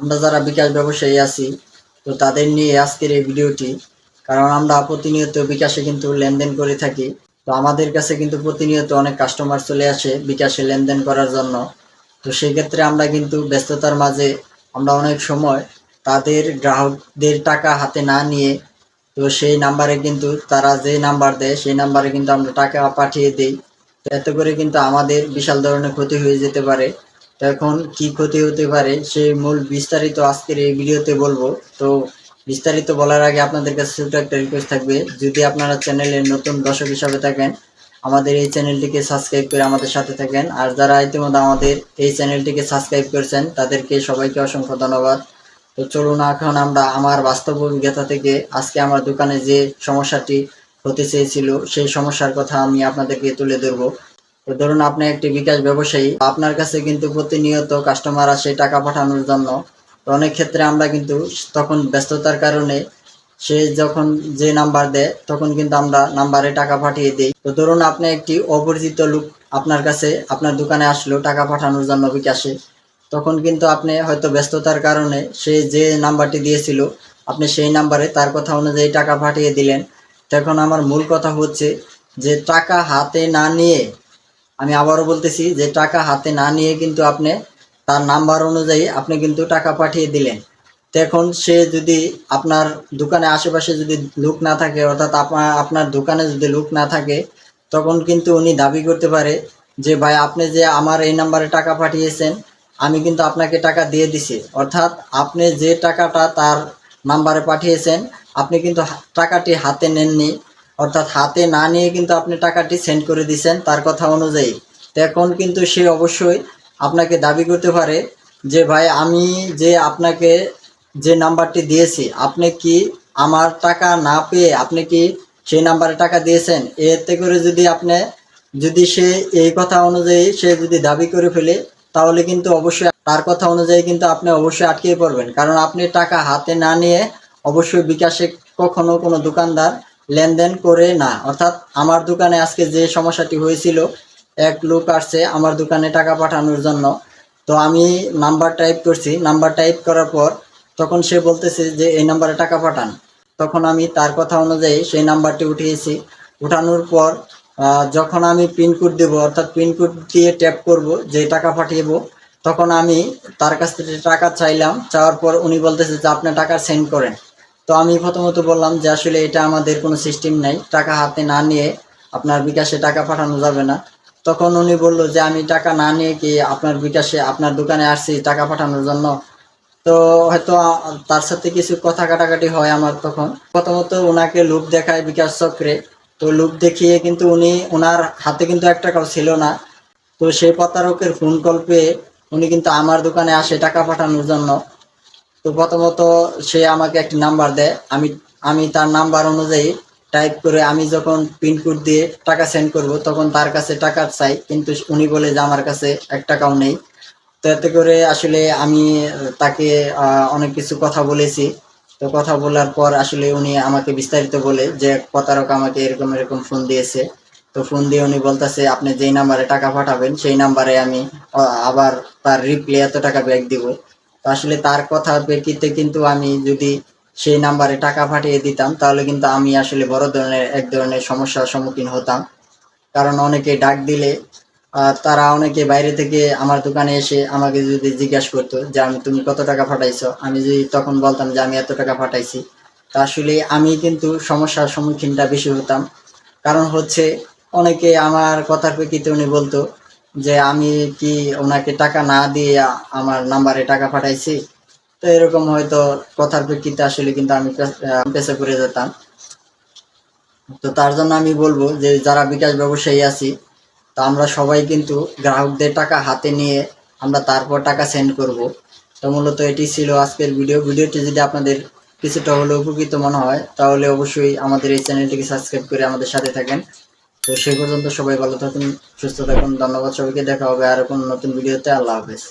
আমরা যারা বিকাশ ব্যবসায়ী আছি, তো তাদের নিয়ে আজকের এই ভিডিওটি। কারণ আমরা প্রতিনিয়ত বিকাশে কিন্তু লেনদেন করে থাকি। তো আমাদের কাছে কিন্তু প্রতিনিয়ত অনেক কাস্টমার চলে আসে বিকাশে লেনদেন করার জন্য। তো সেই ক্ষেত্রে আমরা কিন্তু ব্যস্ততার মাঝে আমরা অনেক সময় তাদের গ্রাহকদের টাকা হাতে না নিয়ে, তো সেই নাম্বারে কিন্তু তারা যে নাম্বার দেয় সেই নাম্বারে কিন্তু আমরা টাকা পাঠিয়ে দিই। তো এতে করে কিন্তু আমাদের বিশাল ধরনের ক্ষতি হয়ে যেতে পারে। তো এখন কি ক্ষতি হতে পারে সেই মূল বিস্তারিত আজকের এই ভিডিওতে বলবো। তো বিস্তারিত বলার আগে আপনাদের কাছে ছোট একটা রিকোয়েস্ট থাকবে, যদি আপনারা চ্যানেলের নতুন দর্শক হিসাবে থাকেন, আমাদের এই চ্যানেলটিকে সাবস্ক্রাইব করে আমাদের সাথে থাকেন। আর যারা ইতিমধ্যে আমাদের এই চ্যানেলটিকে সাবস্ক্রাইব করেছেন তাদেরকে সবাইকে অসংখ্য ধন্যবাদ। তো চলুন এখন আমরা আমার বাস্তব অভিজ্ঞতা থেকে আজকে আমার দোকানে যে সমস্যাটি হতে চেয়েছিল সেই সমস্যার কথা আমি আপনাদেরকে তুলে ধরবো। তো ধরুন আপনি একটি বিকাশ ব্যবসায়ী, আপনার কাছে কিন্তু প্রতিনিয়ত কাস্টমার আসে টাকা পাঠানোর জন্য। তো অনেক ক্ষেত্রে আমরা কিন্তু তখন ব্যস্ততার কারণে সে যখন যে নাম্বার দেয় তখন কিন্তু আমরা নাম্বারে টাকা পাঠিয়ে দিই। তো ধরুন আপনি একটি অপরিচিত লোক আপনার কাছে আপনার দোকানে আসলো টাকা পাঠানোর জন্য বিকাশে, তখন কিন্তু আপনি হয়তো ব্যস্ততার কারণে সে যে নাম্বারটি দিয়েছিল আপনি সেই নাম্বারে তার কথা অনুযায়ী টাকা পাঠিয়ে দিলেন। তখন আমার মূল কথা হচ্ছে যে টাকা হাতে না নিয়ে, আমি আবারও বলতেছি যে টাকা হাতে না নিয়ে কিন্তু আপনি তার নাম্বার অনুযায়ী আপনি কিন্তু টাকা পাঠিয়ে দিলেন। তখন সে যদি আপনার দোকানে আশেপাশে যদি লোক না থাকে, অর্থাৎ আপনার দোকানে যদি লোক না থাকে, তখন কিন্তু উনি দাবি করতে পারে যে ভাই আপনি যে আমার এই নাম্বারে টাকা পাঠিয়েছেন আমি কিন্তু আপনাকে টাকা দিয়ে দিছি। অর্থাৎ আপনি যে টাকাটা তার নাম্বারে পাঠিয়েছেন আপনি কিন্তু টাকাটি হাতে নেননি, অর্থাৎ হাতে না নিয়ে কিন্তু আপনি টাকাটি সেন্ড করে দিয়েছেন তার কথা অনুযায়ী। তখন কিন্তু সে অবশ্যই আপনাকে দাবি করতে পারে যে ভাই আমি যে আপনাকে যে নাম্বারটি দিয়েছি আপনি কি আমার টাকা না পেয়ে আপনি কি সেই নাম্বারে টাকা দিয়েছেন। এতে করে যদি সে এই কথা অনুযায়ী সে যদি দাবি করে ফেলে, তাহলে কিন্তু অবশ্যই তার কথা অনুযায়ী কিন্তু আপনি অবশ্যই আটকে পড়বেন। কারণ আপনি টাকা হাতে না নিয়ে অবশ্যই বিকাশে কখনো কোনো দোকানদার লেনদেন করে না। অর্থাৎ আমার দোকানে আজকে যে সমস্যাটি হয়েছিল, এক লোক আসছে আমার দোকানে টাকা পাঠানোর জন্য। তো আমি নাম্বার টাইপ করছি, নাম্বার টাইপ করার পর তখন সে বলতেছে যে এই নাম্বারে টাকা পাঠান। তখন আমি তার কথা অনুযায়ী সেই নাম্বারটি উঠিয়েছি। উঠানোর পর যখন আমি পিনকোড দেবো, অর্থাৎ পিনকোড দিয়ে ট্যাপ করব যে টাকা পাঠিয়েব, তখন আমি তার কাছ থেকে টাকা চাইলাম। চাওয়ার পর উনি বলতেছে যে আপনি টাকা সেন্ড করেন। তো আমি প্রথমত বললাম যে আসলে এটা আমাদের কোনো সিস্টেম নাই, টাকা হাতে না নিয়ে আপনার বিকাশে টাকা পাঠানো যাবে না। তখন উনি বলল যে আমি টাকা না নিয়ে কি আপনার বিকাশে আপনার দোকানে আসছি টাকা পাঠানোর জন্য। তো হয়তো তার সাথে কিছু কথা কাটাকাটি হয় আমার। তখন প্রথমত ওনাকে লোভ দেখায় বিকাশ চক্রে। তো লোভ দেখিয়ে কিন্তু উনি ওনার হাতে কিন্তু 1 টাকাও ছিল না। তো সেই প্রতারকের ফোন কল পেয়ে উনি কিন্তু আমার দোকানে আসে টাকা পাঠানোর জন্য। তো প্রথমত সে আমাকে একটি নাম্বার দেয়, আমি তার নাম্বার অনুযায়ী টাইপ করে আমি যখন পিনকোড দিয়ে টাকা সেন্ড করব তখন তার কাছে টাকা চাই, কিন্তু উনি বলে যে আমার কাছে 1 টাকাও নেই। তো এতে করে আসলে আমি তাকে অনেক কিছু কথা বলেছি। তো কথা বলার পর আসলে উনি আমাকে বিস্তারিত বলে যে প্রতারক আমাকে এরকম এরকম ফোন দিয়েছে। তো ফোন দিয়ে উনি বলতেছে আপনি যেই নাম্বারে টাকা পাঠাবেন সেই নাম্বারে আমি আবার তার রিপ্লে এত টাকা ব্যাক দিব। তো আসলে তার কথার প্রেক্ষিতে কিন্তু আমি যদি সেই নাম্বারে টাকা পাঠিয়ে দিতাম তাহলে কিন্তু আমি আসলে বড় ধরনের এক ধরনের সমস্যার সম্মুখীন হতাম। কারণ অনেকে ডাক দিলে তারা অনেকে বাইরে থেকে আমার দোকানে এসে আমাকে যদি জিজ্ঞাসা করতো যে তুমি কত টাকা পাঠাইছো, আমি যদি তখন বলতাম যে আমি এত টাকা পাঠাইছি, তা আসলে আমি কিন্তু সমস্যার সম্মুখীনটা বেশি হতাম। কারণ হচ্ছে অনেকে আমার কথার প্রেক্ষিতে উনি বলতো যে আমি কি ওনাকে টাকা না দিয়ে আমার নাম্বারে টাকা পাঠাইছি। তো এরকম হয়তো কথার প্রেক্ষিতে আসলে কিন্তু আমি পেছে পড়ে যেতাম। তো তার জন্য আমি বলবো যে যারা বিকাশ ব্যবসায়ী আছি, তো আমরা সবাই কিন্তু গ্রাহকদের টাকা হাতে নিয়ে আমরা তারপর টাকা সেন্ড করব। তো মূলত এটি ছিল আজকের ভিডিওটি যদি আপনাদের কিছুটা হলেও উপকৃত মনে হয় তাহলে অবশ্যই আমাদের এই চ্যানেলটিকে সাবস্ক্রাইব করে আমাদের সাথে থাকেন। তো সেই পর্যন্ত সবাই ভালো থাকুন, সুস্থ থাকুন। ধন্যবাদ সবাইকে, দেখা হবে আর কোনো নতুন ভিডিওতে। আল্লাহ হাফেজ।